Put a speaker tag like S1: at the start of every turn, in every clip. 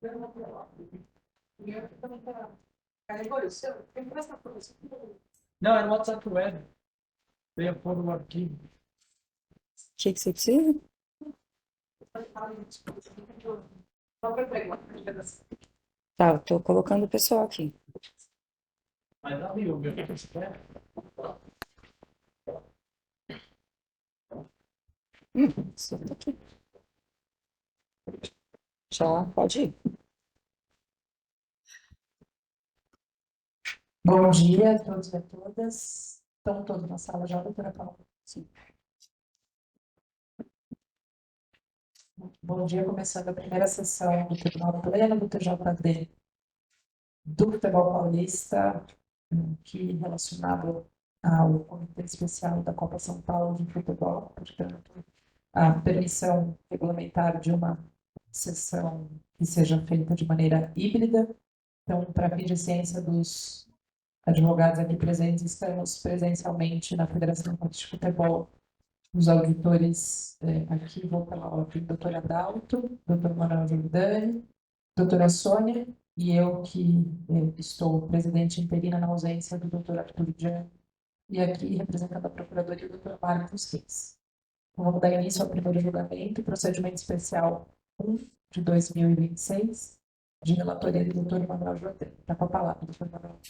S1: Não, era no WhatsApp web. Eu ia pôr no arquivo.
S2: O que você precisa? Tá, eu tô colocando o pessoal aqui.
S1: Mas ali, o meu que você quer?
S2: Senta aqui. Já pode ir.
S3: Bom dia a todos e a todas. Estão todos na sala já, doutora Paula?
S2: Sim.
S3: Bom dia, começando a primeira sessão do Tribunal Pleno do TJD do Futebol Paulista, que relacionado ao Comitê Especial da Copa São Paulo de Futebol, portanto, a permissão regulamentar de uma sessão que seja feita de maneira híbrida. Então, para fim de ciência dos advogados aqui presentes, estamos presencialmente na Federação de Futebol. Os auditores aqui, vou pela ordem, doutora Adalto, doutor Manuel Giordani, doutora Sônia, e eu que estou presidente interina na ausência do doutor Arthur Dian, e aqui representando a Procuradoria, o doutor Marcos Reis. Então, vamos dar início ao primeiro julgamento, procedimento especial 1 de 2026, de relatoria do doutor Manuel Giordani. Está com a palavra, doutor Manuel.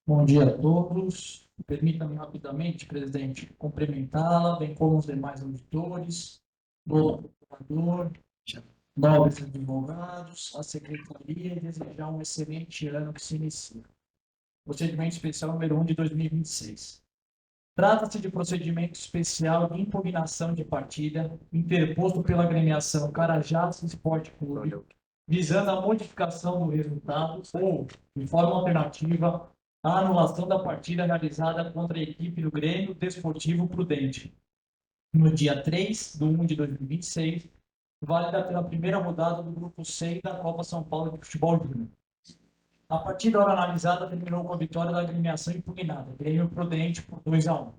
S1: Bom dia a todos. Permita-me rapidamente, presidente, cumprimentá-la, bem como os demais auditores, do procurador, nobres advogados, a secretaria e desejar um excelente ano que se inicia. Procedimento especial número 1 de 2026. Trata-se de procedimento especial de impugnação de partida interposto pela agremiação Carajás Esporte Clube, visando a modificação do resultado ou, de forma alternativa, a anulação da partida realizada contra a equipe do Grêmio Desportivo Prudente, no dia 3/1 de 2026, válida pela primeira rodada do Grupo 6 da Copa São Paulo de Futebol Júnior. A partida hora analisada terminou com a vitória da agremiação impugnada, Grêmio Prudente, por 2-1.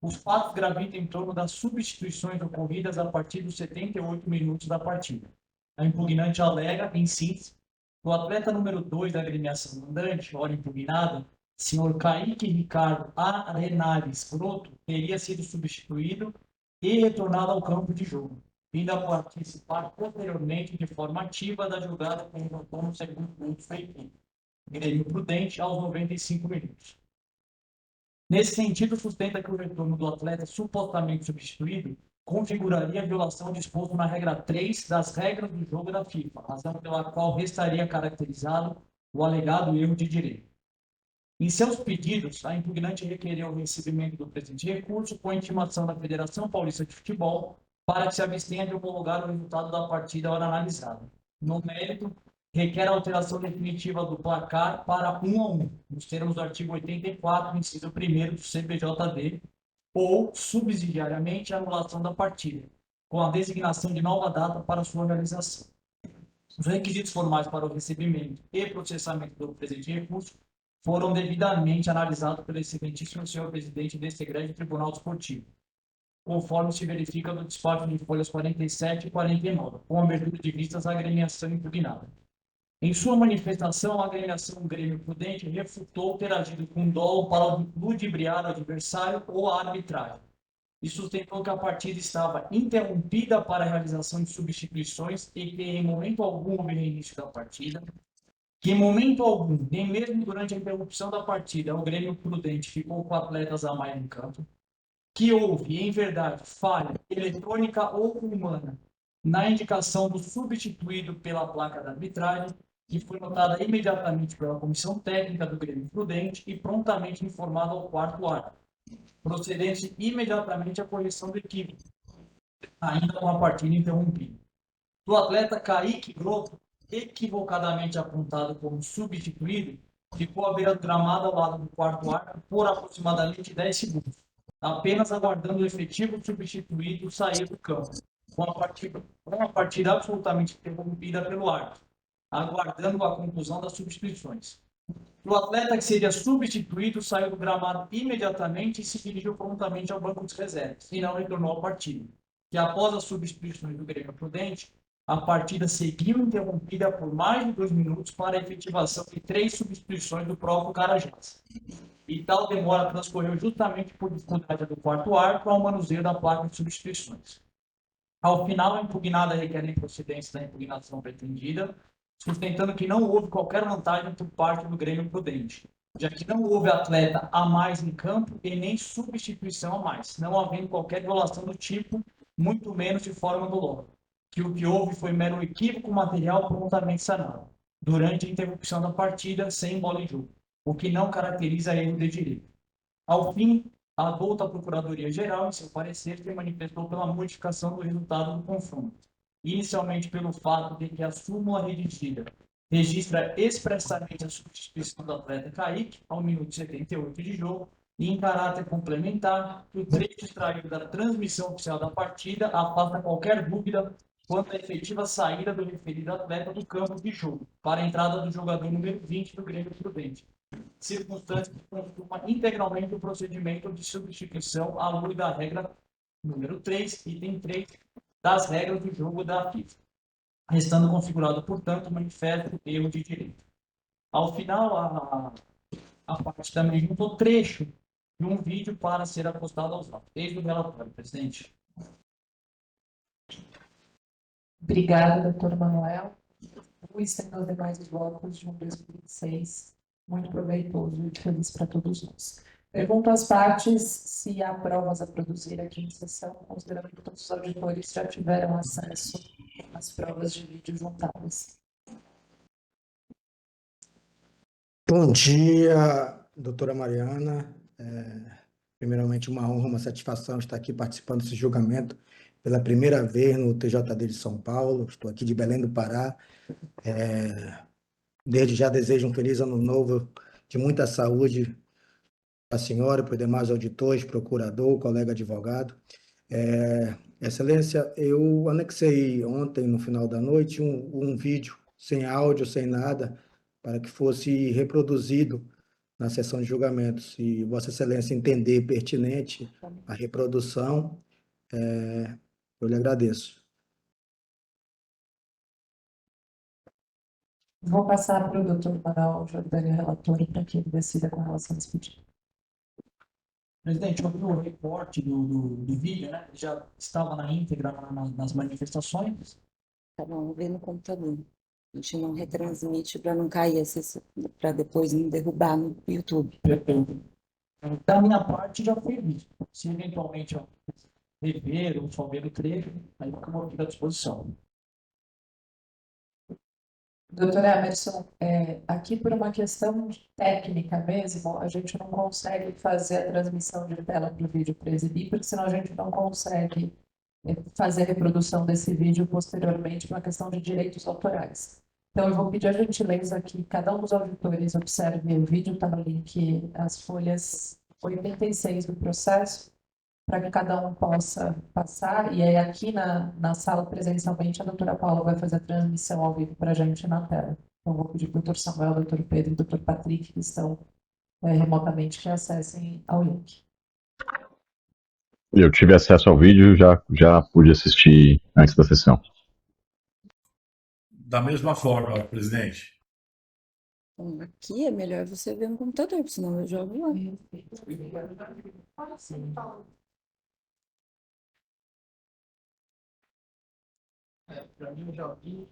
S1: Os fatos gravitam em torno das substituições ocorridas a partir dos 78 minutos da partida. A impugnante alega, em síntese, o atleta número 2 da agremiação mandante, hora impugnada, senhor Kaique Ricardo Arenales Broto, teria sido substituído e retornado ao campo de jogo, vindo a participar posteriormente de forma ativa da jogada que resultou no segundo gol da equipe, Grêmio Prudente, aos 95 minutos. Nesse sentido, sustenta que o retorno do atleta supostamente substituído configuraria a violação disposto na regra 3 das regras do jogo da FIFA, razão pela qual restaria caracterizado o alegado erro de direito. Em seus pedidos, a impugnante requereu o recebimento do presente recurso com a intimação da Federação Paulista de Futebol para que se abstenha de homologar o resultado da partida hora analisada. No mérito, requer a alteração definitiva do placar para 1-1, nos termos do artigo 84, inciso 1º do CBJD, ou, subsidiariamente, a anulação da partida, com a designação de nova data para sua realização. Os requisitos formais para o recebimento e processamento do presente recurso foram devidamente analisados pelo excelentíssimo senhor presidente deste egrégio Tribunal Desportivo, conforme se verifica no despacho de folhas 47 e 49, com abertura de vistas à agremiação impugnada. Em sua manifestação, a agremiação Grêmio Prudente refutou ter agido com dolo para ludibriar o adversário ou a arbitragem, e sustentou que a partida estava interrompida para a realização de substituições e que em momento algum houve reinício da partida, que em momento algum, nem mesmo durante a interrupção da partida, o Grêmio Prudente ficou com atletas a mais em campo, que houve, em verdade, falha eletrônica ou humana na indicação do substituído pela placa da arbitragem, que foi notada imediatamente pela comissão técnica do Grêmio Prudente e prontamente informada ao quarto árbitro, procedente imediatamente à correção do equívoco, ainda com a partida interrompida. Do atleta Kaique Broto, equivocadamente apontado como substituído, ficou à beira do gramado ao lado do quarto árbitro por aproximadamente 10 segundos, apenas aguardando o efetivo substituído sair do campo, com a partida absolutamente interrompida pelo árbitro, aguardando a conclusão das substituições. O atleta que seria substituído saiu do gramado imediatamente e se dirigiu prontamente ao banco de reservas, e não retornou à partida, que após as substituições do Grêmio Prudente, a partida seguiu interrompida por mais de 2 minutos para a efetivação de 3 substituições do próprio Carajás. E tal demora transcorreu justamente por dificuldade do quarto árbitro ao manuseio da placa de substituições. Ao final, a impugnada requer a improcedência da impugnação pretendida, sustentando que não houve qualquer vantagem por parte do Grêmio Prudente, já que não houve atleta a mais em campo e nem substituição a mais, não havendo qualquer violação do tipo, muito menos de forma dolosa, que o que houve foi mero equívoco material prontamente sanado, durante a interrupção da partida sem bola em jogo, o que não caracteriza erro de direito. Ao fim, a adulta Procuradoria-Geral, em seu parecer, se manifestou pela modificação do resultado do confronto, inicialmente pelo fato de que a súmula redigida registra expressamente a substituição do atleta Kaique ao minuto 78 de jogo e, em caráter complementar, que o trecho extraído da transmissão oficial da partida afasta qualquer dúvida quanto à efetiva saída do referido atleta do campo de jogo para a entrada do jogador número 20 do Grêmio Prudente, circunstância que consuma integralmente o procedimento de substituição à luz da regra número 3, item 3, das regras do jogo da FIFA, restando configurado, portanto, manifesto erro de direito. Ao final, a parte também juntou trecho de um vídeo para ser apostado aos autos. Desde o relatório, presidente.
S3: Obrigada, doutor Manuel. Luiz, tem os demais votos de 2026. Muito proveitoso e feliz para todos nós. Pergunto às partes se há provas a produzir aqui em sessão, considerando que todos os auditores já tiveram acesso às provas de vídeo juntadas.
S4: Bom dia, doutora Mariana. Primeiramente, uma honra, uma satisfação estar aqui participando desse julgamento pela primeira vez no TJD de São Paulo. Estou aqui de Belém do Pará. Desde já desejo um feliz ano novo, de muita saúde para a senhora, para os demais auditores, procurador, colega advogado. Excelência, eu anexei ontem, no final da noite, um vídeo sem áudio, sem nada, para que fosse reproduzido na sessão de julgamento. Se Vossa Excelência entender pertinente a reprodução, eu lhe agradeço.
S3: Vou passar para o doutor Manuel Jordânia, relator, para que ele decida com relação a esse pedido.
S1: Presidente, eu vi o reporte do vídeo, né? Ele já estava na íntegra nas manifestações.
S2: Tá bom, ver no computador. A gente não retransmite para não cair, para depois não derrubar no YouTube.
S1: Perfeito. Da minha parte, já foi visto. Se eventualmente eu rever ou só ver o trecho, aí fica aqui à disposição.
S3: Doutor Emerson, aqui por uma questão técnica mesmo, a gente não consegue fazer a transmissão de tela para o vídeo para exibir, porque senão a gente não consegue fazer a reprodução desse vídeo posteriormente por uma questão de direitos autorais. Então, eu vou pedir a gentileza que cada um dos auditores observe o vídeo, está no link, as folhas 86 do processo, para que cada um possa passar. E aí, aqui na sala, presencialmente, a doutora Paula vai fazer a transmissão ao vivo para a gente na tela. Então, vou pedir para o doutor Samuel, doutor Pedro e doutor Patrick, que estão remotamente, que acessem ao link.
S5: Eu tive acesso ao vídeo, já pude assistir antes da sessão.
S6: Da mesma forma, presidente.
S2: Então, aqui é melhor você ver no computador, porque senão eu jogo lá.
S1: Para mim, eu já vi.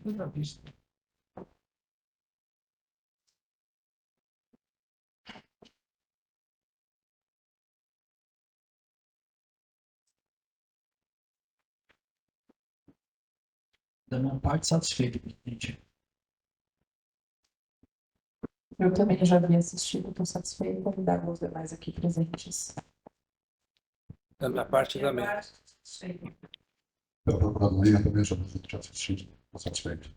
S1: Eu já vi. Da minha parte, satisfeito, presidente.
S3: Eu também já havia assistido, estou satisfeita. Vou dar com os demais aqui presentes.
S7: Da minha parte também.
S6: Da Procuradoria também já assistido. Satisfeito.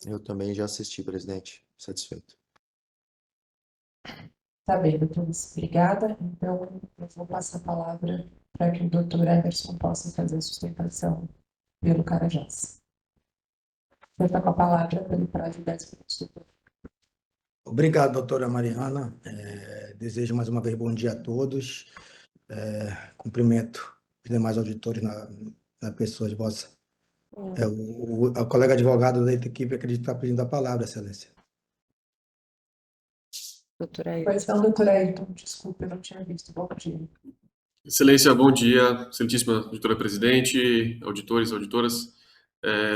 S7: Eu também já assisti, presidente. Satisfeito.
S3: Tá bem, doutora, obrigada. Então, eu vou passar a palavra para que o doutor Emerson possa fazer a sustentação pelo Carajás. Você está com a palavra pelo prazo de 10 minutos, doutor.
S4: Obrigado, doutora Mariana. Desejo mais uma vez bom dia a todos. Cumprimento os demais auditores na pessoa de vossa. O colega advogado da equipe acredita estar pedindo a palavra, excelência.
S2: Doutora Ailton.
S3: Pois não, doutora Ailton, desculpa, eu não tinha visto. Bom dia.
S8: Excelência, bom dia. Excelentíssima doutora presidente, auditores, auditoras,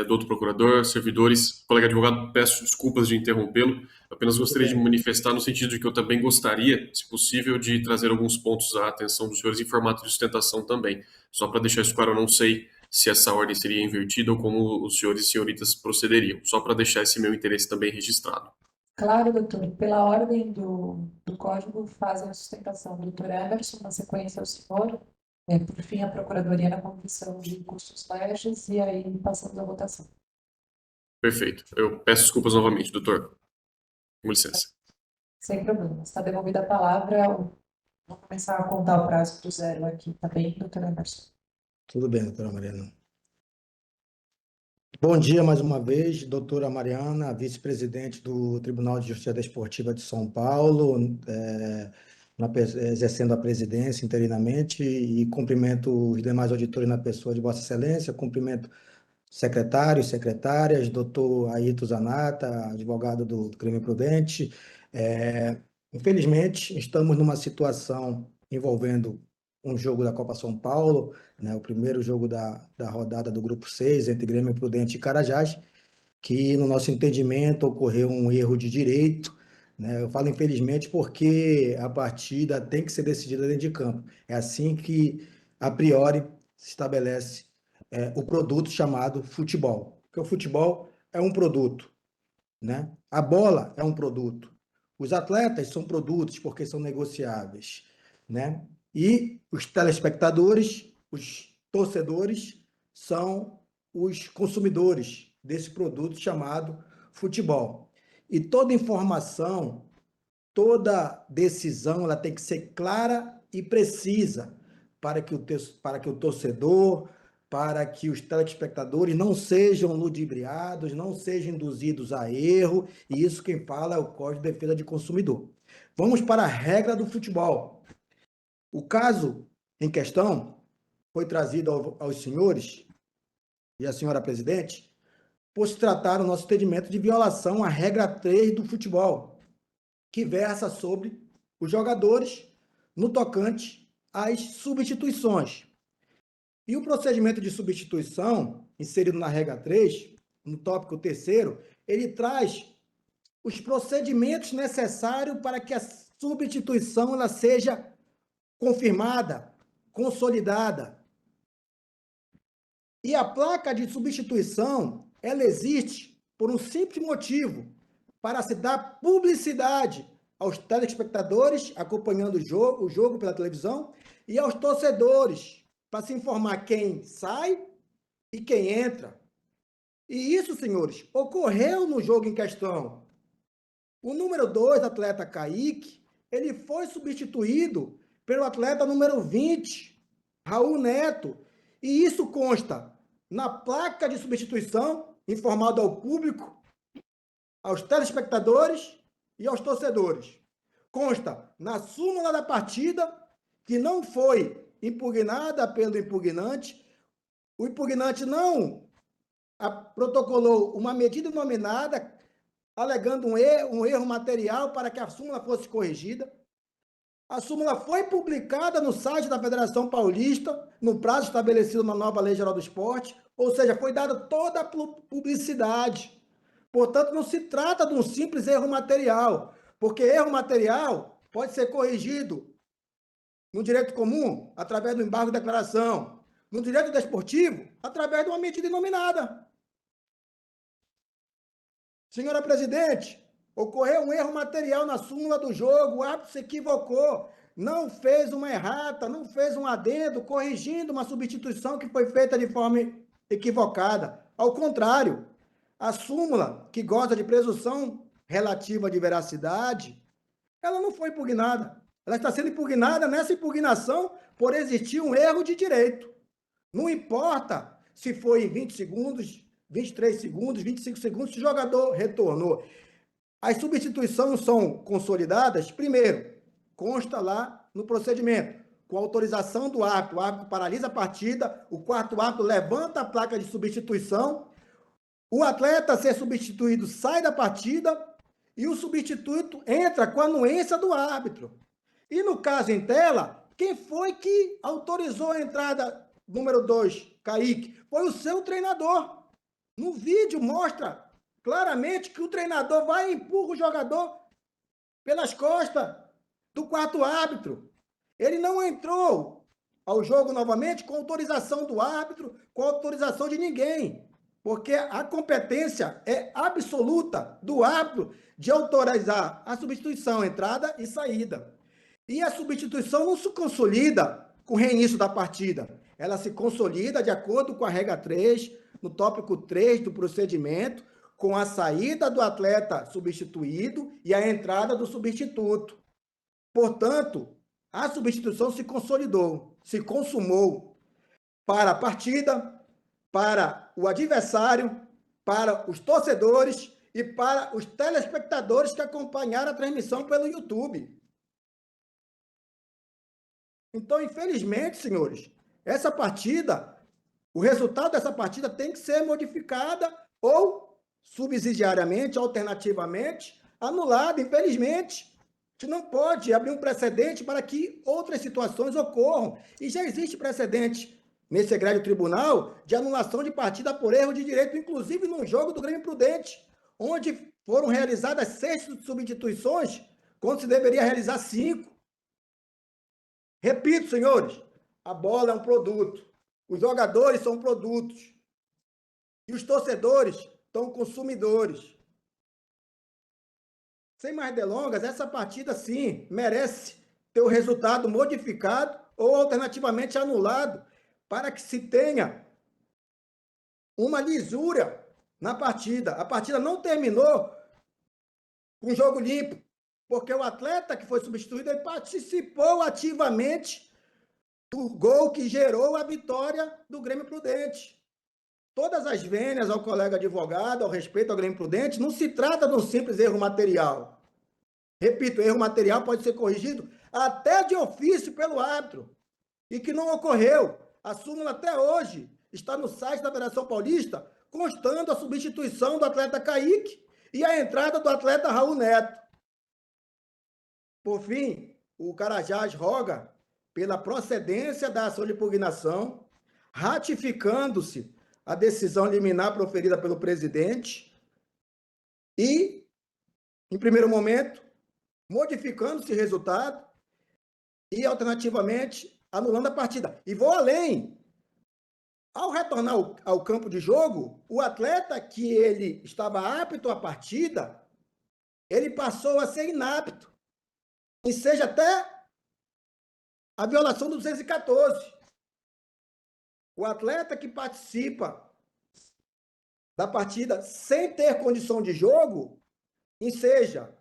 S8: doutor procurador, servidores, colega advogado, peço desculpas de interrompê-lo. Apenas gostaria de me manifestar no sentido de que eu também gostaria, se possível, de trazer alguns pontos à atenção dos senhores em formato de sustentação também. Só para deixar isso claro, eu não sei se essa ordem seria invertida ou como os senhores e senhoritas procederiam. Só para deixar esse meu interesse também registrado.
S3: Claro, doutor. Pela ordem do Código, fazem a sustentação do doutor Emerson, na sequência o senhor, por fim a Procuradoria na comissão de custos leges, e aí passamos à votação.
S8: Perfeito. Eu peço desculpas novamente, doutor. Com licença.
S3: Sem problema. Está devolvida a palavra. Vou começar a contar o prazo do zero aqui, tá bem, doutor Emerson?
S4: Tudo bem, doutora Mariana. Bom dia mais uma vez, doutora Mariana, vice-presidente do Tribunal de Justiça Desportiva de São Paulo, exercendo a presidência interinamente, e cumprimento os demais auditores na pessoa de Vossa Excelência, cumprimento secretários, secretárias, doutor Ailton Zanata, advogado do Crime Prudente. Infelizmente, estamos numa situação envolvendo um jogo da Copa São Paulo, o primeiro jogo da rodada do Grupo 6, entre Grêmio Prudente e Carajás, que, no nosso entendimento, ocorreu um erro de direito. Eu falo infelizmente porque a partida tem que ser decidida dentro de campo. É assim que, a priori, se estabelece o produto chamado futebol. Porque o futebol é um produto, A bola é um produto. Os atletas são produtos porque são negociáveis, E os telespectadores, os torcedores, são os consumidores desse produto chamado futebol. E toda informação, toda decisão, ela tem que ser clara e precisa para que o torcedor, para que os telespectadores não sejam ludibriados, não sejam induzidos a erro, e isso quem fala é o Código de Defesa do Consumidor. Vamos para a regra do futebol. O caso em questão foi trazido aos senhores e à senhora presidente por se tratar, no nosso entendimento, de violação à regra 3 do futebol, que versa sobre os jogadores no tocante às substituições. E o procedimento de substituição, inserido na regra 3, no tópico 3º, ele traz os procedimentos necessários para que a substituição ela seja confirmada, consolidada. E a placa de substituição, ela existe por um simples motivo, para se dar publicidade aos telespectadores acompanhando o jogo pela televisão e aos torcedores, para se informar quem sai e quem entra. E isso, senhores, ocorreu no jogo em questão. O número 2, atleta Kaique, ele foi substituído pelo atleta número 20, Raul Neto. E isso consta na placa de substituição, informada ao público, aos telespectadores e aos torcedores. Consta na súmula da partida, que não foi impugnada pelo impugnante. O impugnante não protocolou uma medida nominada, alegando um erro material para que a súmula fosse corrigida. A súmula foi publicada no site da Federação Paulista, no prazo estabelecido na nova Lei Geral do Esporte, ou seja, foi dada toda a publicidade. Portanto, não se trata de um simples erro material, porque erro material pode ser corrigido no direito comum, através do embargo de declaração, no direito desportivo, através de uma medida inominada. Senhora presidente, ocorreu um erro material na súmula do jogo, o árbitro se equivocou, não fez uma errata, não fez um adendo, corrigindo uma substituição que foi feita de forma equivocada. Ao contrário, a súmula, que goza de presunção relativa de veracidade, ela não foi impugnada. Ela está sendo impugnada nessa impugnação por existir um erro de direito. Não importa se foi em 20 segundos, 23 segundos, 25 segundos, se o jogador retornou. As substituições são consolidadas, primeiro, consta lá no procedimento, com autorização do árbitro. O árbitro paralisa a partida, o quarto árbitro levanta a placa de substituição, o atleta a ser substituído sai da partida e o substituto entra com a anuência do árbitro. E no caso em tela, quem foi que autorizou a entrada número 2, Kaique? Foi o seu treinador. No vídeo mostra claramente que o treinador vai e empurra o jogador pelas costas do quarto árbitro. Ele não entrou ao jogo novamente com autorização do árbitro, com autorização de ninguém, porque a competência é absoluta do árbitro de autorizar a substituição, entrada e saída. E a substituição não se consolida com o reinício da partida. Ela se consolida de acordo com a regra 3, no tópico 3 do procedimento, com a saída do atleta substituído e a entrada do substituto. Portanto, a substituição se consolidou, se consumou para a partida, para o adversário, para os torcedores e para os telespectadores que acompanharam a transmissão pelo YouTube. Então, infelizmente, senhores, essa partida, o resultado dessa partida tem que ser modificada ou subsidiariamente, alternativamente, anulada, infelizmente. A gente não pode abrir um precedente para que outras situações ocorram. E já existe precedente nesse egrégio tribunal de anulação de partida por erro de direito, inclusive num jogo do Grêmio Prudente, onde foram realizadas 6 substituições, quando se deveria realizar 5. Repito, senhores, a bola é um produto, os jogadores são produtos e os torcedores são consumidores. Sem mais delongas, essa partida, sim, merece ter o resultado modificado ou, alternativamente, anulado, para que se tenha uma lisura na partida. A partida não terminou com jogo limpo, porque o atleta que foi substituído ele participou ativamente do gol que gerou a vitória do Grêmio Prudente. Todas as vênias ao colega advogado, ao respeito ao Grêmio Prudente, não se trata de um simples erro material. Repito, erro material pode ser corrigido até de ofício pelo árbitro, e que não ocorreu. A súmula até hoje está no site da Federação Paulista, constando a substituição do atleta Kaique e a entrada do atleta Raul Neto. Por fim, o Carajás roga pela procedência da ação de impugnação, ratificando-se a decisão liminar proferida pelo presidente e, em primeiro momento, modificando-se o resultado e, alternativamente, anulando a partida. E vou além. Ao retornar ao campo de jogo, o atleta que ele estava apto à partida, ele passou a ser inapto. E seja até a violação do 214. O atleta que participa da partida sem ter condição de jogo, enseja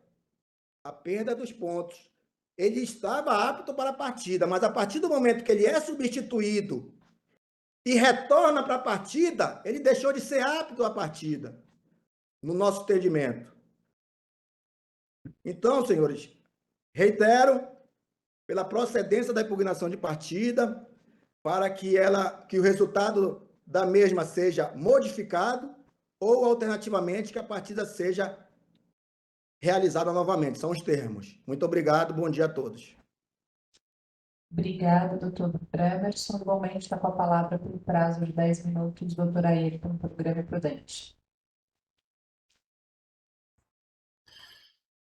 S4: a perda dos pontos. Ele estava apto para a partida, mas a partir do momento que ele é substituído e retorna para a partida, ele deixou de ser apto à partida, no nosso entendimento. Então, senhores, reitero, pela procedência da impugnação de partida, para que o resultado da mesma seja modificado ou, alternativamente, que a partida seja realizada novamente. São os termos. Muito obrigado, bom dia a todos.
S3: Obrigada, doutor Emerson. Igualmente está com a palavra por prazo de 10 minutos, doutor Ayrton, para o Grêmio Prudente.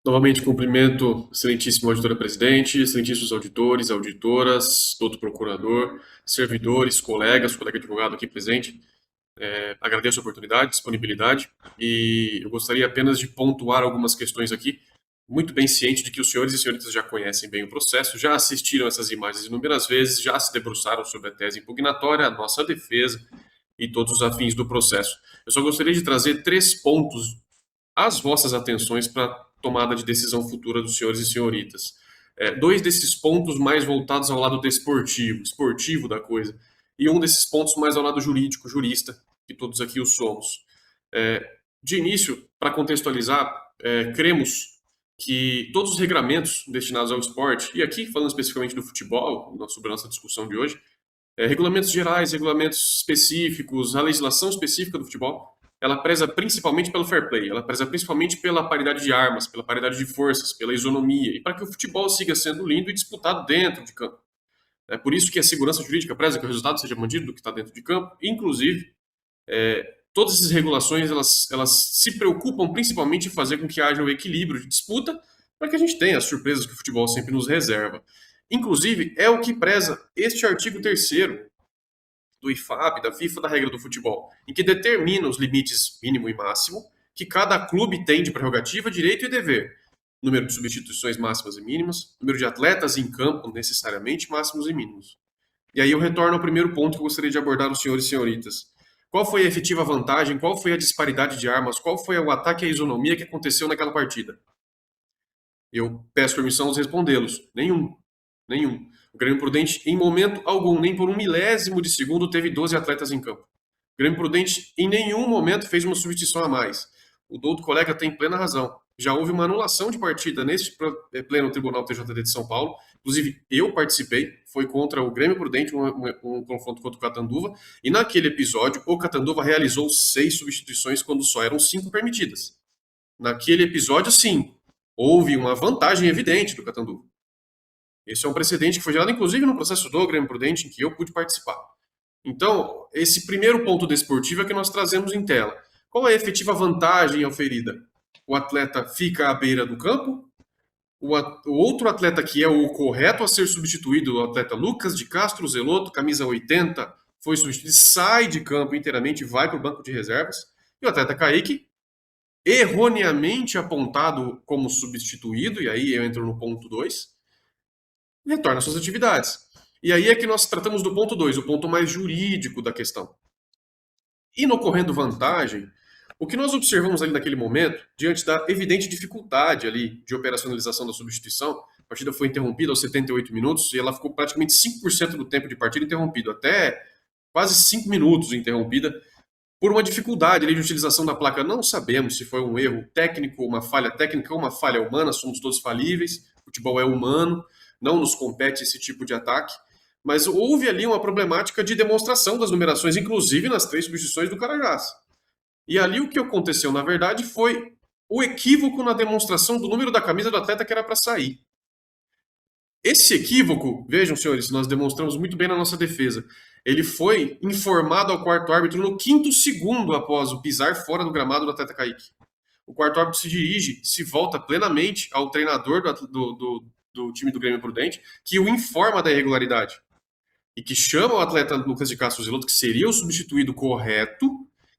S8: Novamente, cumprimento excelentíssimo auditora-presidente, excelentíssimos auditores, auditoras, doutor procurador, servidores, colega advogado aqui presente. Agradeço a oportunidade, disponibilidade, e eu gostaria apenas de pontuar algumas questões aqui, muito bem ciente de que os senhores e senhoritas já conhecem bem o processo, já assistiram essas imagens inúmeras vezes, já se debruçaram sobre a tese impugnatória, a nossa defesa, e todos os afins do processo. Eu só gostaria de trazer 3 pontos às vossas atenções para a tomada de decisão futura dos senhores e senhoritas. 2 desses pontos mais voltados ao lado desportivo, esportivo da coisa, e um desses pontos mais ao lado jurídico, jurista, que todos aqui o somos. De início, para contextualizar, cremos que todos os regramentos destinados ao esporte, e aqui falando especificamente do futebol, sobre a nossa discussão de hoje, regulamentos gerais, regulamentos específicos, a legislação específica do futebol, ela preza principalmente pelo fair play, ela preza principalmente pela paridade de armas, pela paridade de forças, pela isonomia, e para que o futebol siga sendo lindo e disputado dentro de campo. É por isso que a segurança jurídica preza que o resultado seja mantido do que está dentro de campo. Inclusive, todas essas regulações elas se preocupam principalmente em fazer com que haja o equilíbrio de disputa para que a gente tenha as surpresas que o futebol sempre nos reserva. Inclusive, é o que preza este artigo 3º do IFAB, da FIFA, da regra do futebol, em que determina os limites mínimo e máximo que cada clube tem de prerrogativa, direito e dever. Número de substituições máximas e mínimas, número de atletas em campo, necessariamente máximos e mínimos. E aí eu retorno ao primeiro ponto que eu gostaria de abordar os senhores e senhoritas. Qual foi a efetiva vantagem, qual foi a disparidade de armas, qual foi o ataque à isonomia que aconteceu naquela partida? Eu peço permissão de respondê-los. Nenhum. O Grêmio Prudente, em momento algum, nem por 1 milésimo de segundo, teve 12 atletas em campo. O Grêmio Prudente, em nenhum momento, fez uma substituição a mais. O douto colega tem plena razão. Já houve uma anulação de partida neste pleno Tribunal TJD de São Paulo. Inclusive, eu participei. Foi contra o Grêmio Prudente, um confronto contra o Catanduva. E naquele episódio, o Catanduva realizou 6 substituições quando só eram 5 permitidas. Naquele episódio, sim, houve uma vantagem evidente do Catanduva. Esse é um precedente que foi gerado, inclusive, no processo do Grêmio Prudente, em que eu pude participar. Então, esse primeiro ponto desportivo é que nós trazemos em tela. Qual é a efetiva vantagem oferida? O atleta fica à beira do campo, o outro atleta que é o correto a ser substituído, o atleta Lucas de Castro Zeloto, camisa 80, foi substituído, sai de campo inteiramente e vai para o banco de reservas, e o atleta Kaique, erroneamente apontado como substituído, e aí eu entro no ponto 2, retorna às suas atividades. E aí é que nós tratamos do ponto 2, o ponto mais jurídico da questão. E no ocorrendo vantagem, o que nós observamos ali naquele momento, diante da evidente dificuldade ali de operacionalização da substituição, a partida foi interrompida aos 78 minutos e ela ficou praticamente 5% do tempo de partida interrompido, até quase 5 minutos interrompida, por uma dificuldade ali de utilização da placa. Não sabemos se foi um erro técnico, uma falha técnica ou uma falha humana, somos todos falíveis, o futebol é humano, não nos compete esse tipo de ataque, mas houve ali uma problemática de demonstração das numerações, inclusive nas 3 substituições do Carajás. E ali o que aconteceu, na verdade, foi o equívoco na demonstração do número da camisa do atleta que era para sair. Esse equívoco, vejam, senhores, nós demonstramos muito bem na nossa defesa. Ele foi informado ao quarto árbitro no 5º segundo após o pisar fora do gramado do atleta Kaique. O quarto árbitro se dirige, se volta plenamente ao treinador do time do Grêmio Prudente, que o informa da irregularidade. E que chama o atleta Lucas de Castro Zeloto, que seria o substituído correto,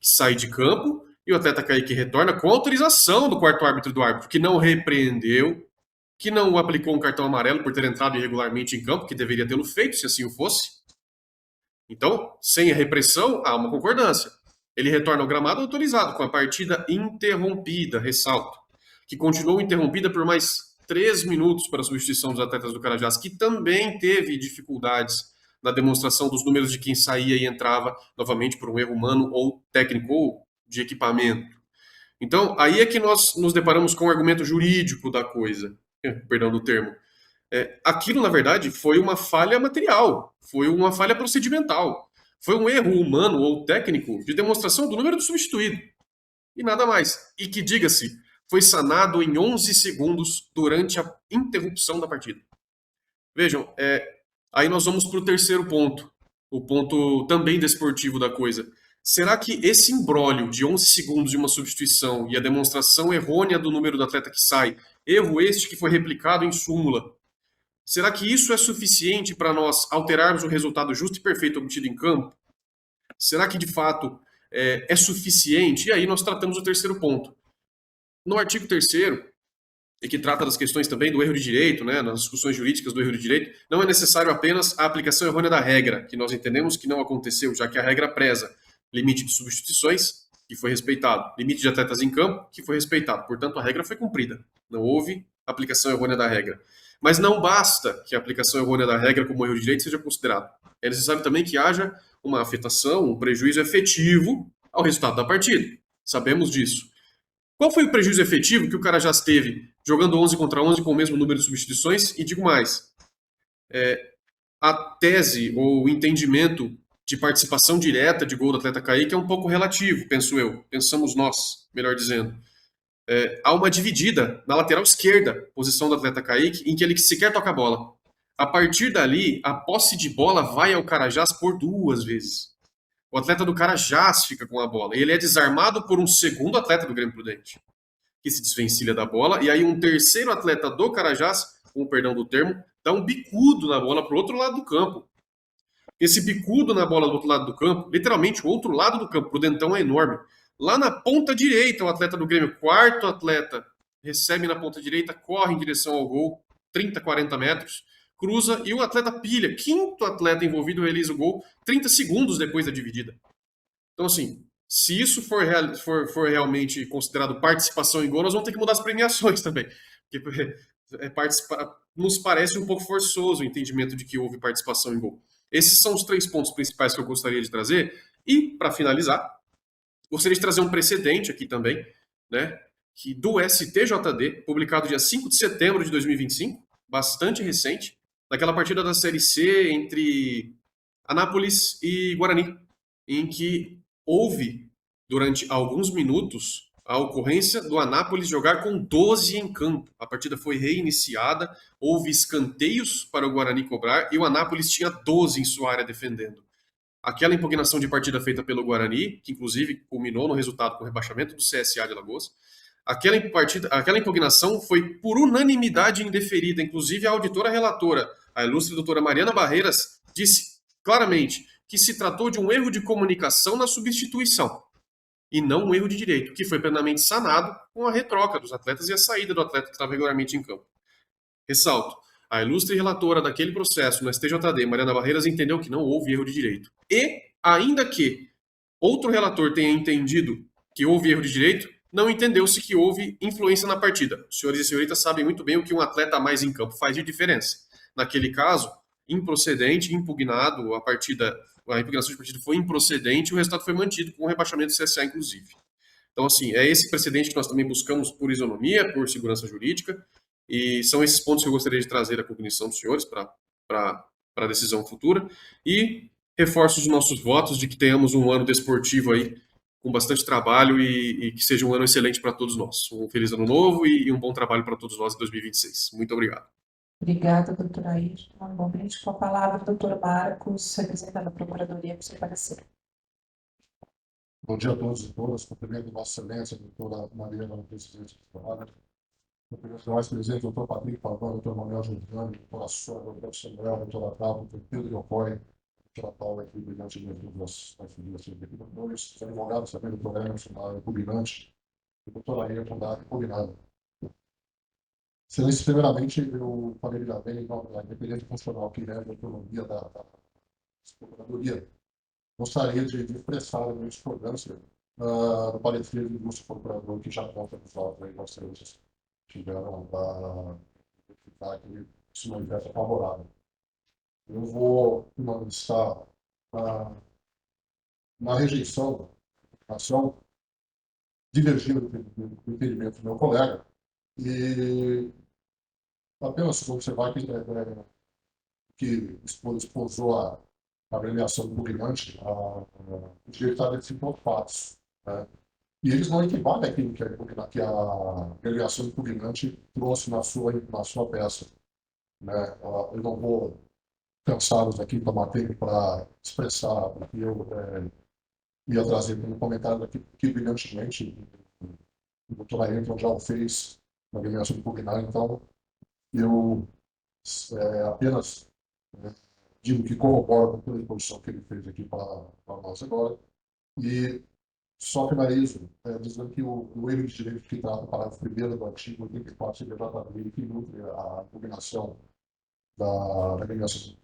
S8: que sai de campo, e o atleta Kaique retorna com autorização do quarto árbitro do árbitro, que não repreendeu, que não aplicou um cartão amarelo por ter entrado irregularmente em campo, que deveria tê-lo feito, se assim o fosse. Então, sem a repressão, há uma concordância. Ele retorna ao gramado autorizado, com a partida interrompida, ressalto, que continuou interrompida por mais 3 minutos para a substituição dos atletas do Carajás, que também teve dificuldades na demonstração dos números de quem saía e entrava, novamente por um erro humano ou técnico ou de equipamento. Então, aí é que nós nos deparamos com o argumento jurídico da coisa, perdão do termo. Aquilo, na verdade, foi uma falha material, foi uma falha procedimental, foi um erro humano ou técnico de demonstração do número do substituído, e nada mais. E que, diga-se, foi sanado em 11 segundos durante a interrupção da partida. Vejam, aí nós vamos para o terceiro ponto, o ponto também desportivo da coisa. Será que esse imbróglio de 11 segundos de uma substituição e a demonstração errônea do número do atleta que sai, erro este que foi replicado em súmula, será que isso é suficiente para nós alterarmos o resultado justo e perfeito obtido em campo? Será que, de fato, é suficiente? E aí nós tratamos o terceiro ponto. No artigo 3º, e que trata das questões também do erro de direito, né, nas discussões jurídicas do erro de direito, não é necessário apenas a aplicação errônea da regra, que nós entendemos que não aconteceu, já que a regra preza limite de substituições, que foi respeitado, limite de atletas em campo, que foi respeitado. Portanto, a regra foi cumprida. Não houve aplicação errônea da regra. Mas não basta que a aplicação errônea da regra como erro de direito seja considerado. É necessário também que haja uma afetação, um prejuízo efetivo ao resultado da partida. Sabemos disso. Qual foi o prejuízo efetivo que o Carajás teve jogando 11 contra 11 com o mesmo número de substituições? E digo mais, a tese ou o entendimento de participação direta de gol do atleta Kaique é um pouco relativo, penso eu. Pensamos nós, melhor dizendo. Há uma dividida na lateral esquerda, posição do atleta Kaique, em que ele sequer toca a bola. A partir dali, a posse de bola vai ao Carajás por 2 vezes. O atleta do Carajás fica com a bola. E ele é desarmado por um segundo atleta do Grêmio Prudente, que se desvencilha da bola. E aí um terceiro atleta do Carajás, com perdão do termo, dá um bicudo na bola para o outro lado do campo. Esse bicudo na bola do outro lado do campo, literalmente o outro lado do campo, o Prudentão é enorme. Lá na ponta direita, o atleta do Grêmio, quarto atleta, recebe na ponta direita, corre em direção ao gol, 30, 40 metros, cruza e o atleta pilha, quinto atleta envolvido, realiza o gol 30 segundos depois da dividida. Então, assim, se isso for realmente considerado participação em gol, nós vamos ter que mudar as premiações também. Porque nos parece um pouco forçoso o entendimento de que houve participação em gol. Esses são os 3 pontos principais que eu gostaria de trazer. E, para finalizar, gostaria de trazer um precedente aqui também, né, que do STJD, publicado dia 5 de setembro de 2025, bastante recente, naquela partida da Série C entre Anápolis e Guarani, em que houve, durante alguns minutos, a ocorrência do Anápolis jogar com 12 em campo. A partida foi reiniciada, houve escanteios para o Guarani cobrar e o Anápolis tinha 12 em sua área defendendo. Aquela impugnação de partida feita pelo Guarani, que inclusive culminou no resultado com o rebaixamento do CSA de Alagoas, aquela impugnação foi por unanimidade indeferida. Inclusive a auditora relatora, a ilustre doutora Mariana Barreiras, disse claramente que se tratou de um erro de comunicação na substituição e não um erro de direito, que foi plenamente sanado com a retroca dos atletas e a saída do atleta que estava regularmente em campo. Ressalto, a ilustre relatora daquele processo no STJD, Mariana Barreiras, entendeu que não houve erro de direito. E, ainda que outro relator tenha entendido que houve erro de direito, não entendeu-se que houve influência na partida. Os senhores e senhoritas sabem muito bem o que um atleta a mais em campo faz de diferença. Naquele caso, improcedente, impugnado, a impugnação de partida foi improcedente e o resultado foi mantido com o rebaixamento do CSA, inclusive. Então, assim, é esse precedente que nós também buscamos por isonomia, por segurança jurídica, e são esses pontos que eu gostaria de trazer à cognição dos senhores para a decisão futura, e reforço os nossos votos de que tenhamos um ano desportivo aí com bastante trabalho e que seja um ano excelente para todos nós. Um feliz ano novo e um bom trabalho para todos nós em 2026. Muito obrigado.
S3: Obrigada, doutora Ayrton. Normalmente, com a palavra, doutor Marcos, representando a Procuradoria, para o seu parecer.
S9: Bom dia a todos e todas. Cumprimento Vossa Excelência, doutora Mariana, presidente do Senado. Cumprimento o vice-presidente, doutor Patrick Pavão, doutor Manuel Juliano, doutora Sônia, doutor Samuel, doutora Tava, doutor Pedro Iocói, doutora Paula, aqui, brilhantemente, das famílias aqui, os advogados também, doutor Emerson, da impugnante, e doutora Ayrton, da impugnada. Excelência, primeiramente, eu falei já bem da independência funcional que é a autonomia da Procuradoria. Gostaria de expressar a minha discordância do parecer do ilustre procurador que já conta nos autos aí, Vossa Excelência, tiveram para verificar que isso não é favorável. Eu vou estar na rejeição da ação, divergindo do entendimento do meu colega, e apenas observar que exposou a agremiação do impugnante, o direito está decidido por fatos, né? E eles não equivalem àquilo que a agremiação impugnante trouxe na sua peça, né? Eu não vou cansá-los aqui tomar tempo para expressar o que eu ia trazer como comentário aqui, que brilhantemente o doutor Ayrton já o fez na agremiação impugnada, então eu apenas digo que corroboro com a exposição que ele fez aqui para nós agora, e só finalizo dizendo que o erro de direito que trata o parágrafo 1º do artigo 84 CPJ, que nutre a impugnação da agremiação,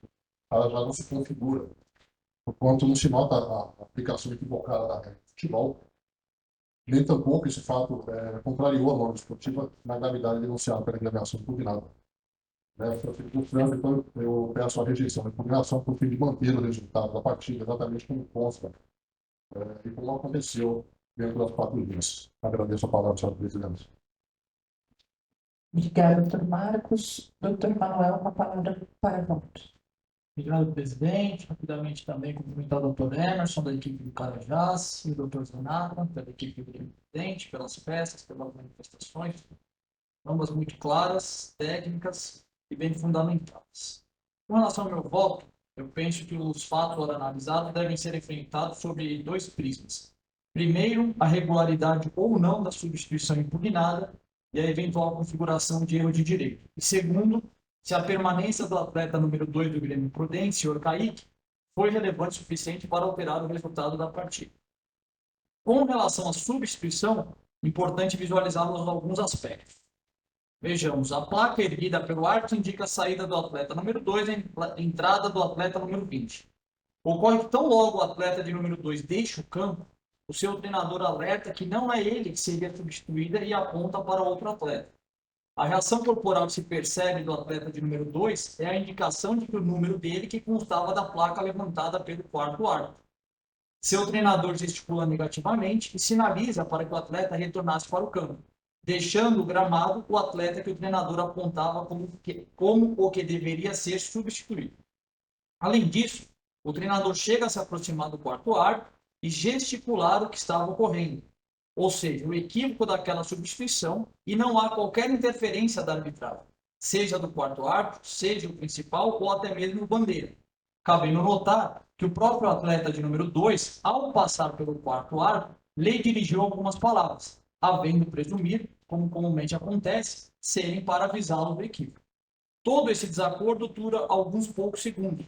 S9: ela já não se configura Enquanto não se nota a aplicação equivocada da regra de futebol, nem tampouco esse fato contrariou a norma esportiva na gravidade denunciada pela agremiação impugnada. O Franco, então, eu peço a rejeição da impugnação por fim de manter o resultado da partida exatamente como consta e como aconteceu dentro das 4 linhas. Agradeço a palavra, senhor presidente.
S3: Obrigada, doutor Marcos. Doutor Manuel, com a palavra para voto.
S1: Obrigado, presidente. Rapidamente também cumprimentar o doutor Emerson, da equipe do Carajás, e o doutor Zanata, da equipe do presidente, pelas peças, pelas manifestações, ambas muito claras, técnicas e bem fundamentadas. Com relação ao meu voto, eu penso que os fatos analisados devem ser enfrentados sobre 2 prismas. Primeiro, a regularidade ou não da substituição impugnada e a eventual configuração de erro de direito. E segundo, se a permanência do atleta número 2 do Grêmio Prudente, senhor Kaique, foi relevante o suficiente para alterar o resultado da partida. Com relação à substituição, importante visualizarmos alguns aspectos. Vejamos, a placa erguida pelo árbitro indica a saída do atleta número 2 e a entrada do atleta número 20. Ocorre que tão logo o atleta de número 2 deixa o campo, o seu treinador alerta que não é ele que seria substituído e aponta para outro atleta. A reação corporal que se percebe do atleta de número 2 é a indicação de que o número dele que constava da placa levantada pelo 4º árbitro. Seu treinador gesticula negativamente e sinaliza para que o atleta retornasse para o campo, deixando o gramado o atleta que o treinador apontava como o que deveria ser substituído. Além disso, o treinador chega a se aproximar do 4º árbitro e gesticular o que estava ocorrendo, ou seja, o equívoco daquela substituição, e não há qualquer interferência da arbitragem, seja do 4º árbitro, seja o principal ou até mesmo o bandeira. Cabendo notar que o próprio atleta de número 2, ao passar pelo 4º árbitro, lhe dirigiu algumas palavras, havendo presumir, como comumente acontece, serem para avisá-lo do equívoco. Todo esse desacordo dura alguns poucos segundos,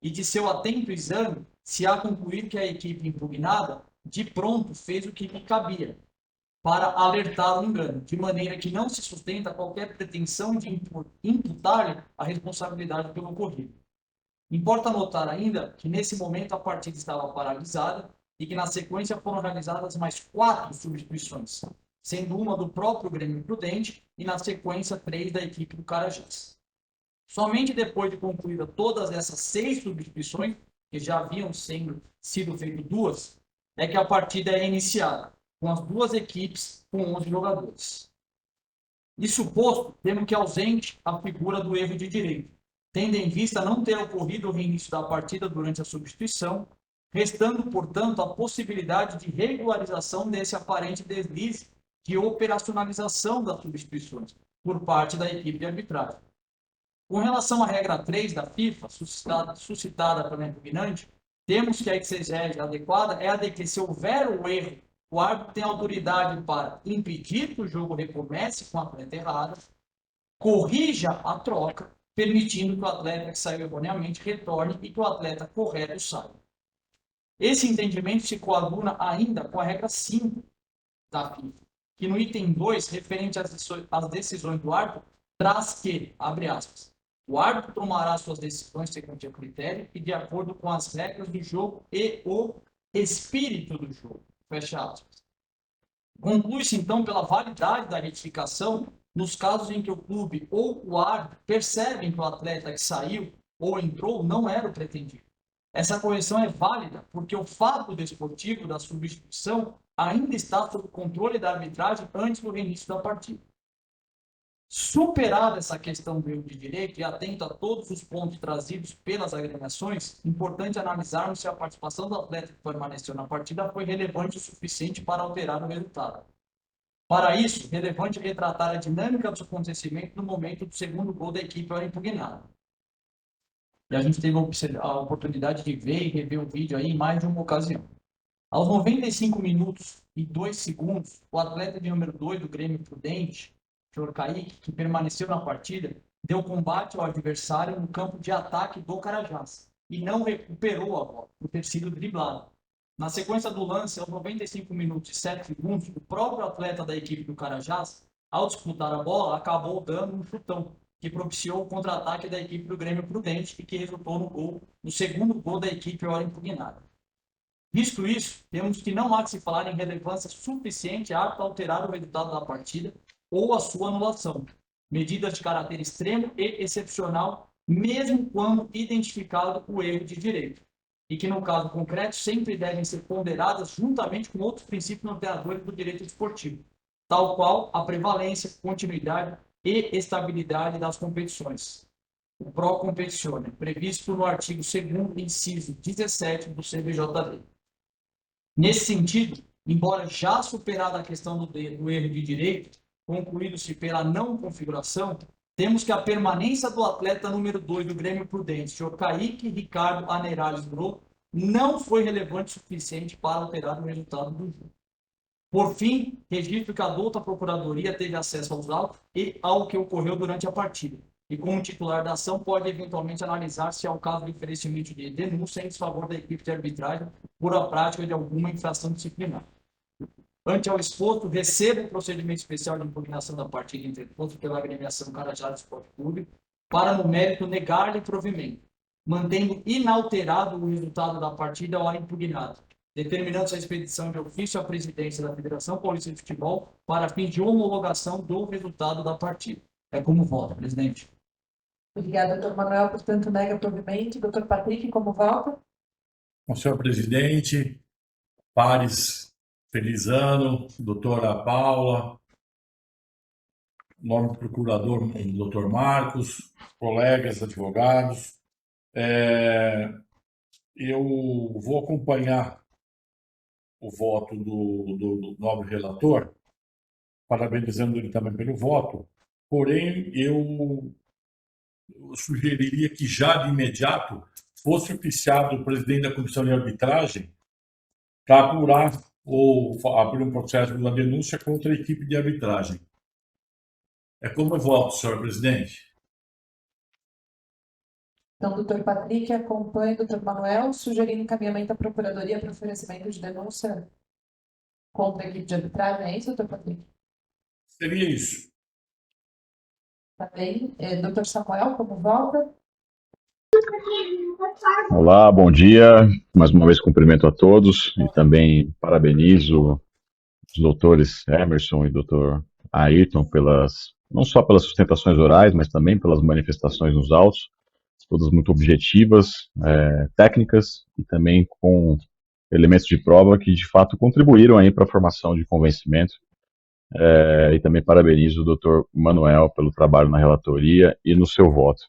S1: e de seu atento exame, se há concluído que a equipe impugnada, de pronto, fez o que lhe cabia, para alertar o engano, de maneira que não se sustenta qualquer pretensão de imputar-lhe a responsabilidade pelo ocorrido. Importa notar ainda que, nesse momento, a partida estava paralisada e que, na sequência, foram realizadas mais 4 substituições, sendo uma do próprio Grêmio Prudente e, na sequência, 3 da equipe do Carajás. Somente depois de concluídas todas essas 6 substituições, que já haviam sido feitas 2, é que a partida é iniciada, com as 2 equipes com 11 jogadores. Isso posto, temos que ausente a figura do erro de direito, tendo em vista não ter ocorrido o reinício da partida durante a substituição, restando, portanto, a possibilidade de regularização desse aparente deslize de operacionalização das substituições por parte da equipe de arbitragem. Com relação à regra 3 da FIFA, suscitada pelo impugnante, temos que a exegese adequada é a de que, se houver o erro, o árbitro tem autoridade para impedir que o jogo recomece com o atleta errado, corrija a troca, permitindo que o atleta que saiu erroneamente retorne e que o atleta correto saia. Esse entendimento se coaduna ainda com a regra 5 da FIFA, que no item 2, referente às decisões do árbitro, traz que, abre aspas, o árbitro tomará suas decisões segundo o critério e de acordo com as regras do jogo e o espírito do jogo. Fecha aspas. Conclui-se, então, pela validade da retificação nos casos em que o clube ou o árbitro percebem que o atleta que saiu ou entrou não era o pretendido. Essa correção é válida porque o fato desportivo da substituição ainda está sob o controle da arbitragem antes do reinício da partida. Superada essa questão do erro de direito e atento a todos os pontos trazidos pelas agremiações, importante analisarmos se a participação do atleta que permaneceu na partida foi relevante o suficiente para alterar o resultado. Para isso, relevante retratar a dinâmica dos acontecimentos no momento do segundo gol da equipe ao impugnada. E a gente teve a oportunidade de ver e rever o vídeo aí em mais de uma ocasião. Aos 95 minutos e 2 segundos, o atleta de número 2 do Grêmio Prudente, senhor Kaique, que permaneceu na partida, deu combate ao adversário no campo de ataque do Carajás e não recuperou a bola por ter sido driblado. Na sequência do lance, aos 95 minutos e 7 segundos, o próprio atleta da equipe do Carajás, ao disputar a bola, acabou dando um chutão, que propiciou o contra-ataque da equipe do Grêmio Prudente e que resultou no segundo gol da equipe hora impugnada. Visto isso, temos que não há que se falar em relevância suficiente apta a alterar o resultado da partida ou a sua anulação, medidas de caráter extremo e excepcional, mesmo quando identificado o erro de direito, e que, no caso concreto, sempre devem ser ponderadas juntamente com outros princípios norteadores do direito esportivo, tal qual a prevalência, continuidade e estabilidade das competições. O Pro Competizione, previsto no artigo 2º, inciso 17 do CBJD. Nesse sentido, embora já superada a questão do erro de direito, concluído-se pela não configuração, temos que a permanência do atleta número 2 do Grêmio Prudente, senhor Kaique Ricardo Anerales Bro, não foi relevante o suficiente para alterar o resultado do jogo. Por fim, registro que a douta Procuradoria teve acesso aos autos e ao que ocorreu durante a partida, e como titular da ação pode eventualmente analisar se há o caso de oferecimento de denúncia em desfavor da equipe de arbitragem por a prática de alguma infração disciplinar. Ante ao exposto, recebo o procedimento especial de impugnação da partida interposto pela agremiação Carajás Esporte Clube para, no mérito, negar-lhe provimento, mantendo inalterado o resultado da partida ao impugnado, determinando-se a expedição de ofício à presidência da Federação Paulista de Futebol para fim de homologação do resultado da partida. É como vota, presidente.
S3: Obrigada, doutor Manuel. Portanto, nega provimento. Doutor Patrick, como vota?
S6: Com o senhor presidente, pares, feliz ano, doutora Paula, nome do procurador, doutor Marcos, colegas, advogados. Eu vou acompanhar o voto do nobre relator, parabenizando ele também pelo voto, porém, eu sugeriria que já de imediato fosse oficiado o presidente da comissão de arbitragem para apurar ou abrir um processo de uma denúncia contra a equipe de arbitragem. É como eu voto, senhor presidente.
S3: Então, doutor Patrick acompanha o doutor Manuel, sugerindo encaminhamento à Procuradoria para oferecimento de denúncia contra a equipe de arbitragem. É isso, doutor Patrick?
S6: Seria isso.
S3: Tá bem. Doutor Samuel, como vota?
S5: Olá, bom dia. Mais uma vez cumprimento a todos e também parabenizo os doutores Emerson e doutor Ayrton não só pelas sustentações orais, mas também pelas manifestações nos autos, todas muito objetivas, técnicas e também com elementos de prova que de fato contribuíram aí para a formação de convencimento. E também parabenizo o doutor Manuel pelo trabalho na relatoria e no seu voto.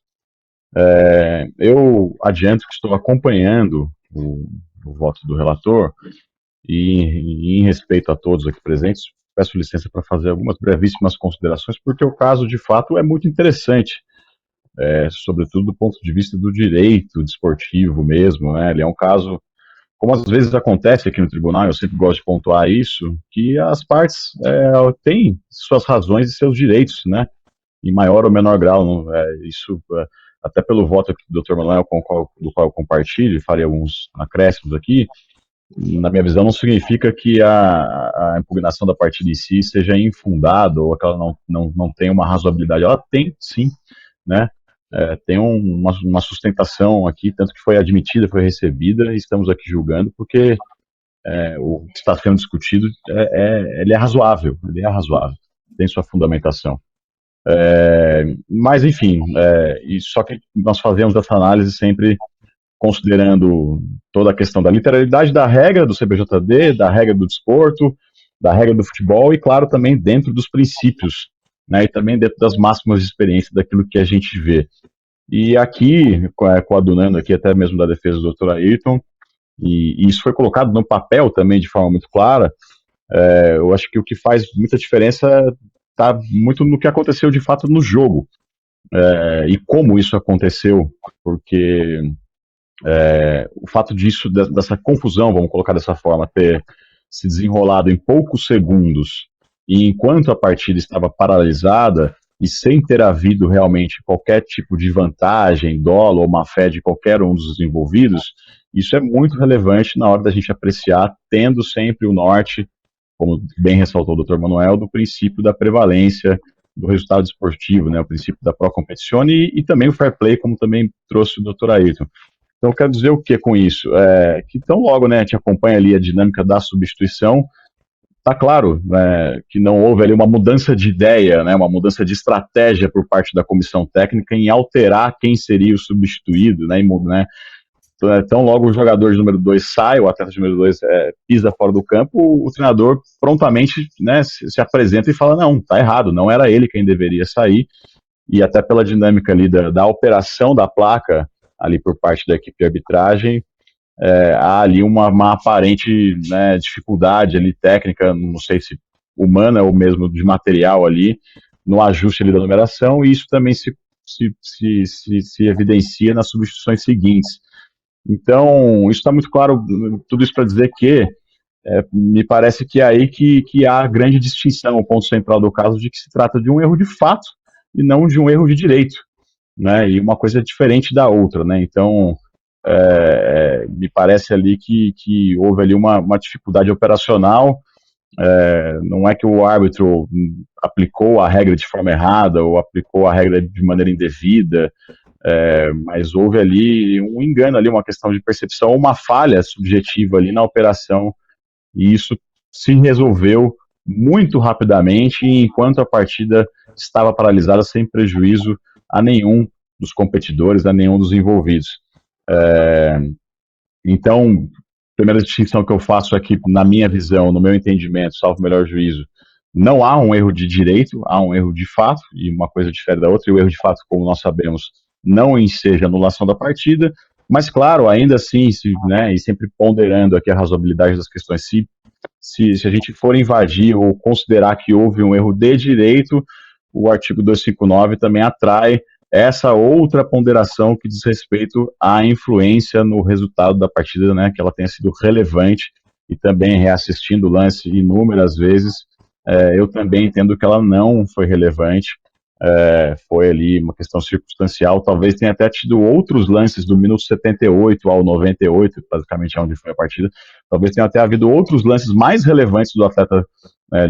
S5: Eu adianto que estou acompanhando o voto do relator e em respeito a todos aqui presentes, peço licença para fazer algumas brevíssimas considerações, porque o caso, de fato, é muito interessante, sobretudo do ponto de vista do direito desportivo mesmo, né? Ele é um caso, como às vezes acontece aqui no tribunal, eu sempre gosto de pontuar isso, que as partes têm suas razões e seus direitos, né? Em maior ou menor grau, isso até pelo voto aqui do Dr. Manuel, do qual eu compartilho, farei alguns acréscimos aqui, na minha visão, não significa que a impugnação da partida em si seja infundada ou que ela não tenha uma razoabilidade. Ela tem, sim, né? Tem uma sustentação aqui, tanto que foi admitida, foi recebida, e estamos aqui julgando, porque o que está sendo discutido ele é razoável, tem sua fundamentação. Mas, enfim, só que nós fazemos essa análise sempre considerando toda a questão da literalidade da regra do CBJD, da regra do desporto, da regra do futebol e, claro, também dentro dos princípios, né, e também dentro das máximas de experiência daquilo que a gente vê. E aqui, coadunando aqui até mesmo da defesa do Dr. Ayrton, e isso foi colocado no papel também de forma muito clara, eu acho que o que faz muita diferença está muito no que aconteceu de fato no jogo, e como isso aconteceu, porque o fato disso, dessa confusão, vamos colocar dessa forma, ter se desenrolado em poucos segundos, e enquanto a partida estava paralisada, e sem ter havido realmente qualquer tipo de vantagem, dolo ou má-fé de qualquer um dos envolvidos, isso é muito relevante na hora da gente apreciar, tendo sempre o norte, como bem ressaltou o Dr. Manuel, do princípio da prevalência do resultado esportivo, né, o princípio da pro competizione e também o fair play, como também trouxe o Dr. Ayrton. Então, eu quero dizer o que com isso? Que tão logo, né, a gente acompanha ali a dinâmica da substituição, tá claro, né, que não houve ali uma mudança de ideia, né, uma mudança de estratégia por parte da comissão técnica em alterar quem seria o substituído, né, então logo o jogador de número 2 sai, o atleta de número 2 pisa fora do campo, o treinador prontamente, né, se apresenta e fala, não, tá errado, não era ele quem deveria sair, e até pela dinâmica ali da operação da placa ali por parte da equipe de arbitragem, há ali uma aparente, né, dificuldade ali técnica, não sei se humana ou mesmo de material ali, no ajuste ali da numeração, e isso também se evidencia nas substituições seguintes. Então, isso está muito claro, tudo isso para dizer que me parece que é aí que há a grande distinção, o ponto central do caso, de que se trata de um erro de fato e não de um erro de direito, né? E uma coisa diferente da outra, né? Então, me parece ali que houve ali uma dificuldade operacional, não é que o árbitro aplicou a regra de forma errada ou aplicou a regra de maneira indevida, mas houve ali um engano, ali, uma questão de percepção, uma falha subjetiva ali na operação, e isso se resolveu muito rapidamente, enquanto a partida estava paralisada sem prejuízo a nenhum dos competidores, a nenhum dos envolvidos. Então, a primeira distinção que eu faço aqui, na minha visão, no meu entendimento, salvo o melhor juízo, não há um erro de direito, há um erro de fato, e uma coisa difere da outra, e o erro de fato, como nós sabemos, não enseja anulação da partida, mas claro, ainda assim, né, e sempre ponderando aqui a razoabilidade das questões, se a gente for invadir ou considerar que houve um erro de direito, o artigo 259 também atrai essa outra ponderação que diz respeito à influência no resultado da partida, né, que ela tenha sido relevante, e também reassistindo o lance inúmeras vezes, eu também entendo que ela não foi relevante, foi ali uma questão circunstancial, talvez tenha até tido outros lances do minuto 78 ao 98, basicamente é onde foi a partida, talvez tenha até havido outros lances mais relevantes do atleta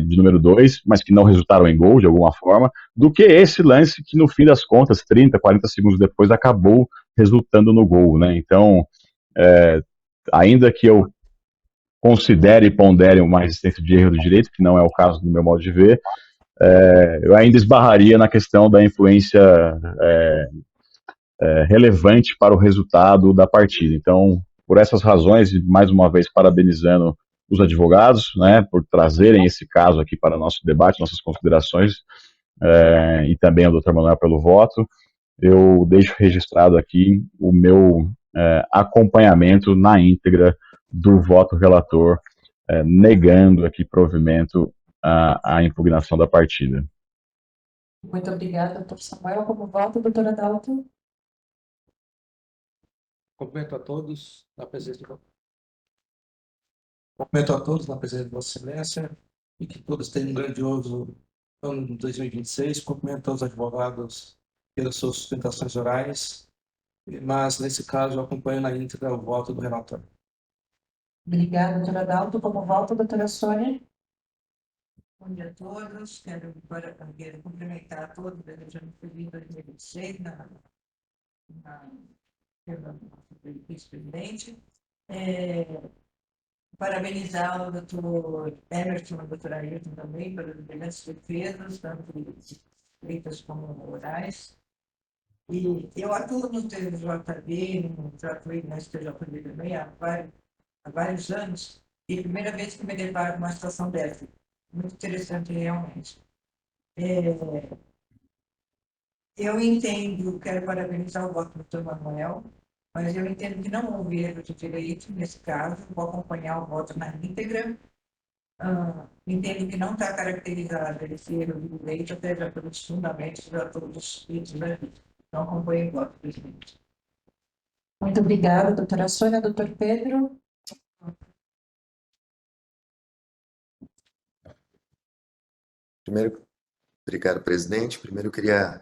S5: de número 2, mas que não resultaram em gol de alguma forma, do que esse lance que no fim das contas, 30, 40 segundos depois, acabou resultando no gol, né? Então, ainda que eu considere e pondere uma existência de erro do direito, que não é o caso do meu modo de ver, eu ainda esbarraria na questão da influência relevante para o resultado da partida. Então, por essas razões, e mais uma vez parabenizando os advogados, né, por trazerem esse caso aqui para nosso debate, nossas considerações, e também ao Dr. Manuel pelo voto, eu deixo registrado aqui o meu acompanhamento na íntegra do voto relator, negando aqui provimento à impugnação da partida.
S3: Muito obrigada, doutor Samuel. Como vota, doutora Dalton?
S1: Cumprimento a todos na presença de Cumprimento a todos na presença de Vossa Excelência e que todos tenham um grandioso ano de 2026. Cumprimento aos advogados pelas suas sustentações orais, mas nesse caso eu acompanho na íntegra o voto do relator.
S3: Obrigada, doutora Dalton. Como vota, doutora Sônia?
S2: Bom dia a todos. Quero cumprimentar a todos, desejando feliz 2026 pelo vice-presidente. Parabenizar o doutor Emerson e a doutora Ayrton também pelas brilhantes defesas, tanto feitas como orais. E eu atuo no TJD, já atuei na STJD também há vários anos, e é a primeira vez que me deparo com uma situação dessa. Muito interessante, realmente. Eu entendo, quero parabenizar o voto do doutor Manuel, mas eu entendo que não houve erro de direito nesse caso, vou acompanhar o voto na íntegra. Entendo que não está caracterizado esse erro de direito, até já pelos fundamentos já todos ditos, né? Então, acompanho o voto, presidente.
S3: Muito obrigada, doutora Sônia. Doutor Pedro?
S7: Primeiro, obrigado, presidente. Primeiro, eu queria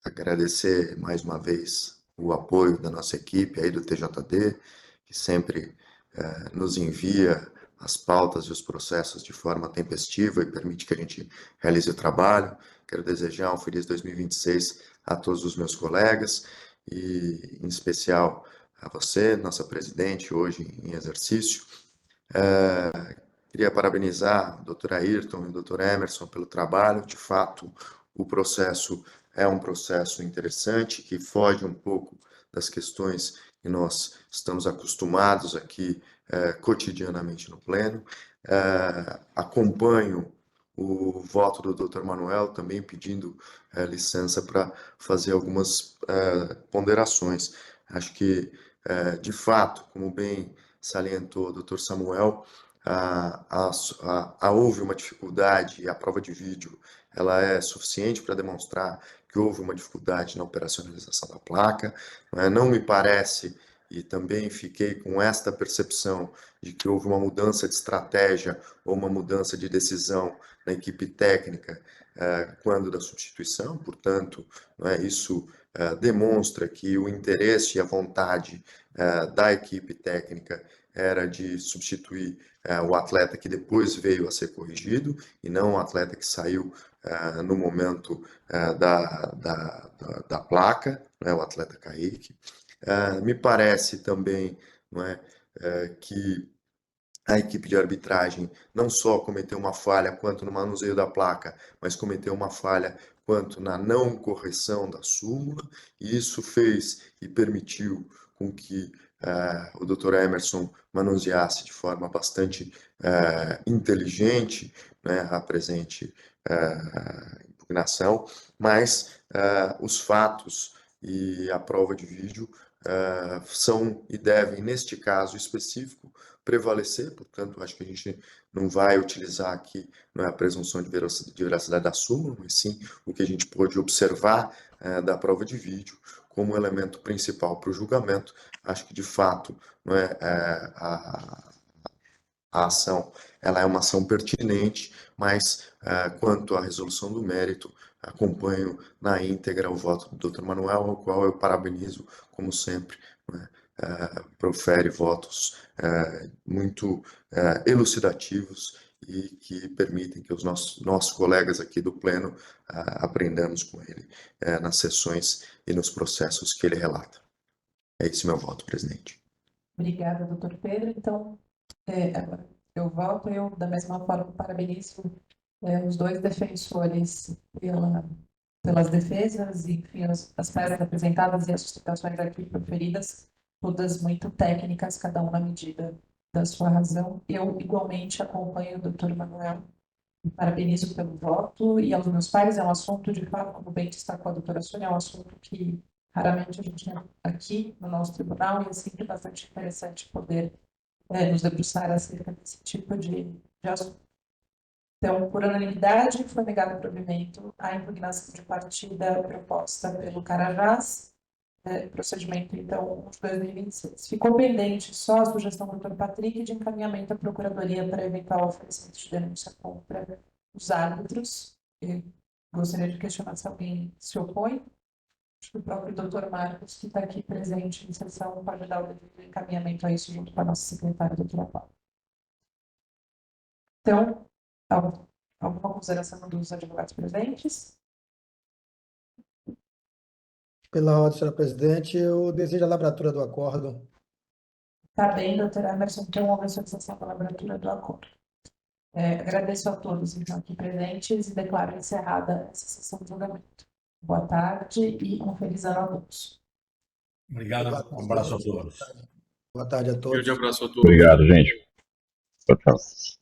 S7: agradecer mais uma vez o apoio da nossa equipe aí do TJD, que sempre nos envia as pautas e os processos de forma tempestiva e permite que a gente realize o trabalho. Quero desejar um feliz 2026 a todos os meus colegas e, em especial, a você, nossa presidente, hoje em exercício. Queria parabenizar o Dr. Ayrton e o Dr. Emerson pelo trabalho. De fato, o processo é um processo interessante, que foge um pouco das questões que nós estamos acostumados aqui cotidianamente no Pleno. Acompanho o voto do Dr. Manuel, também pedindo licença para fazer algumas ponderações. Acho que, de fato, como bem salientou o Dr. Samuel, houve uma dificuldade e a prova de vídeo ela é suficiente para demonstrar que houve uma dificuldade na operacionalização da placa. Não me parece, e também fiquei com esta percepção de que houve uma mudança de estratégia ou uma mudança de decisão na equipe técnica quando da substituição. Portanto, isso demonstra que o interesse e a vontade da equipe técnica era de substituir o atleta que depois veio a ser corrigido, e não o atleta que saiu no momento da placa, o atleta Kaique. Me parece também que a equipe de arbitragem não só cometeu uma falha quanto no manuseio da placa, mas cometeu uma falha quanto na não correção da súmula, e isso fez e permitiu com que o Dr. Emerson manuseasse de forma bastante inteligente a presente impugnação, mas os fatos e a prova de vídeo são e devem, neste caso específico, prevalecer. Portanto, acho que a gente não vai utilizar aqui a presunção de veracidade da súmula, mas sim o que a gente pôde observar da prova de vídeo como elemento principal para o julgamento. Acho que, de fato, a ação ela é uma ação pertinente, mas quanto à resolução do mérito, acompanho na íntegra o voto do Dr. Manuel, ao qual eu parabenizo, como sempre, profere votos muito elucidativos e que permitem que os nossos colegas aqui do Pleno aprendamos com ele nas sessões e nos processos que ele relata. É esse meu voto, presidente.
S3: Obrigada, doutor Pedro. Então, agora eu volto, eu da mesma forma parabenizo os dois defensores pelas defesas, e, enfim, as peças apresentadas e as sustentações aqui proferidas, todas muito técnicas, cada um na medida da sua razão. Eu, igualmente, acompanho o doutor Manuel e parabenizo pelo voto, e aos meus pares é um assunto, de fato, como bem destacou a doutora Sônia, é um assunto que raramente a gente tem aqui no nosso tribunal, e é sempre bastante interessante poder nos debruçar acerca desse tipo de assunto. Então, por unanimidade, foi negado o provimento à impugnação de partida proposta pelo Carajás, procedimento, então, 1 de 2026. Ficou pendente só a sugestão do Dr. Patrick de encaminhamento à Procuradoria para eventual oferecimento de denúncia contra os árbitros. Eu gostaria de questionar se alguém se opõe. Acho que o próprio Dr. Marcos, que está aqui presente em sessão, pode dar o devido encaminhamento a isso junto com a nossa secretária, doutora Paula. Então, alguma consideração dos advogados presentes?
S4: Pela ordem, senhora presidente, eu desejo a lavratura do acordo.
S3: Está bem, doutor Emerson, então houve a solicitação da lavratura do acordo. Agradeço a todos, então, aqui presentes e declaro encerrada essa sessão de julgamento. Boa tarde e um feliz ano a todos.
S6: Obrigado, um abraço a todos.
S4: Boa tarde a todos.
S8: Grande abraço a todos.
S5: Obrigado, gente. Tchau, tchau.